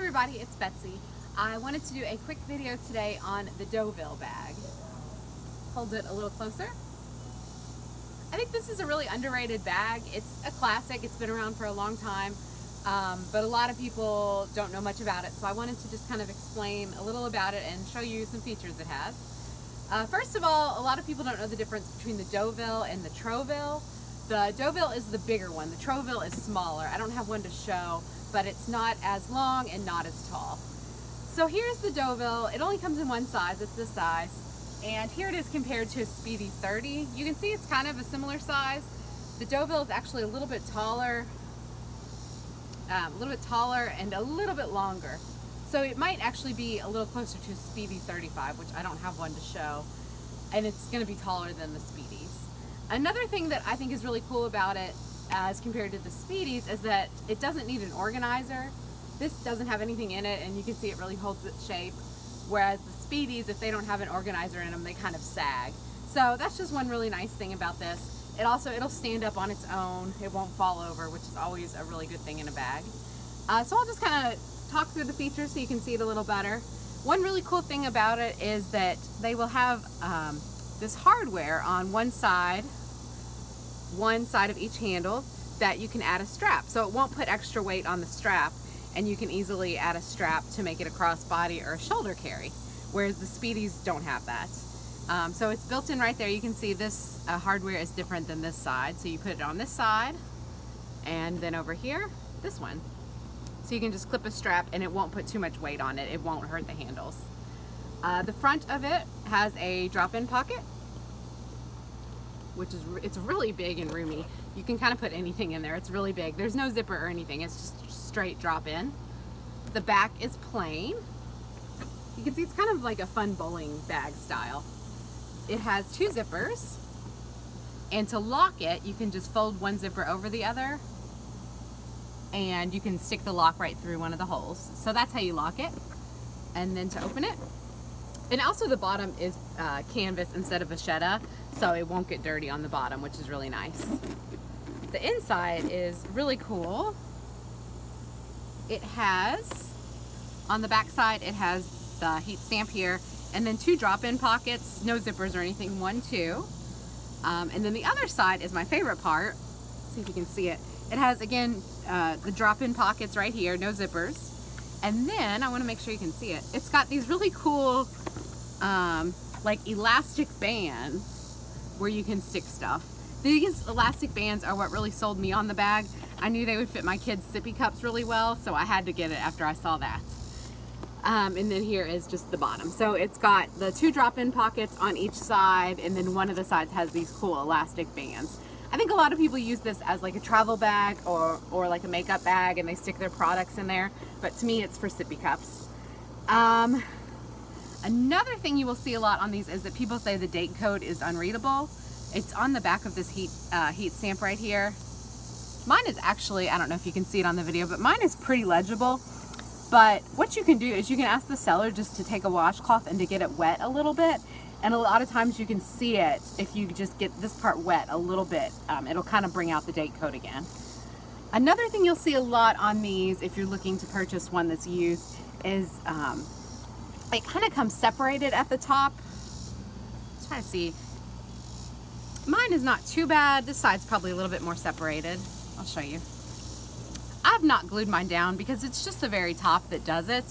everybody, it's Betsy. I wanted to do a quick video today on the Deauville bag. Hold it a little closer. I think this is a really underrated bag. It's a classic, it's been around for a long time, but a lot of people don't know much about it, so I wanted to just kind of explain a little about it and show you some features it has. First of all, a lot of people don't know the difference between the Deauville and the Deauville. The Deauville is the bigger one, the Deauville is smaller. I don't have one to show, but it's not as long and not as tall. So here's the Deauville. It only comes in one size, it's this size. And here it is compared to a Speedy 30. You can see it's kind of a similar size. The Deauville is actually a little bit taller and a little bit longer. So it might actually be a little closer to a Speedy 35, which I don't have one to show. And it's gonna be taller than the Speedies. Another thing that I think is really cool about it as compared to the Speedies is that it doesn't need an organizer. This doesn't have anything in it and you can see it really holds its shape. Whereas the Speedies, if they don't have an organizer in them, they kind of sag. So that's just one really nice thing about this. It'll stand up on its own. It won't fall over, which is always a really good thing in a bag. So I'll just kind of talk through the features so you can see it a little better. One really cool thing about it is that they will have this hardware on one side of each handle that you can add a strap. So it won't put extra weight on the strap, and you can easily add a strap to make it a crossbody or a shoulder carry, whereas the Speedies don't have that. So it's built in right there. You can see this hardware is different than this side. So you put it on this side, and then over here, this one. So you can just clip a strap and it won't put too much weight on it. It won't hurt the handles. The front of it has a drop-in pocket, which is it's really big and roomy. You can kind of put anything in there. It's really big. There's no zipper or anything. It's just straight drop-in. The back is plain. You can see it's kind of like a fun bowling bag style. It has two zippers, and to lock it, you can just fold one zipper over the other, and you can stick the lock right through one of the holes. So that's how you lock it. And then to open it, and also the bottom is canvas instead of vachetta, so it won't get dirty on the bottom, which is really nice. The inside is really cool. It has, on the back side, it has the heat stamp here, and then two drop-in pockets, no zippers or anything, 1, 2. And then the other side is my favorite part. Let's see if you can see it. It has, again, the drop-in pockets right here, no zippers. And then, I want to make sure you can see it, it's got these really cool, like elastic bands where you can stick stuff. These elastic bands are what really sold me on the bag. I knew they would fit my kids' sippy cups really well, so I had to get it after I saw that. And then here is just the bottom. So it's got the two drop-in pockets on each side, and then one of the sides has these cool elastic bands. I think a lot of people use this as like a travel bag or like a makeup bag, and they stick their products in there, but to me it's for sippy cups. Another thing you will see a lot on these is that people say the date code is unreadable. It's on the back of this heat stamp right here. Mine is actually, I don't know if you can see it on the video, but mine is pretty legible. But what you can do is you can ask the seller just to take a washcloth and to get it wet a little bit. And a lot of times you can see it if you just get this part wet a little bit. It'll kind of bring out the date code again. Another thing you'll see a lot on these if you're looking to purchase one that's used is it kind of comes separated at the top. Let's try to see. Mine is not too bad. This side's probably a little bit more separated. I'll show you. I've not glued mine down because it's just the very top that does it.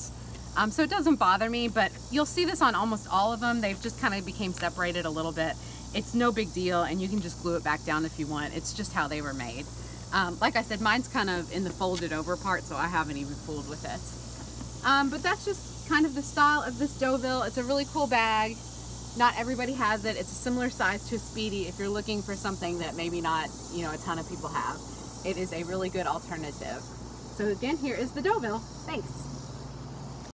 So it doesn't bother me, but you'll see this on almost all of them. They've just kind of became separated a little bit. It's no big deal, and you can just glue it back down if you want. It's just how they were made. Like I said, mine's kind of in the folded over part, so I haven't even fooled with it. But that's just kind of the style of this Deauville. It's a really cool bag. Not everybody has it. It's a similar size to a Speedy if you're looking for something that maybe not, you know, a ton of people have. It is a really good alternative. So again, here is the Deauville. Thanks.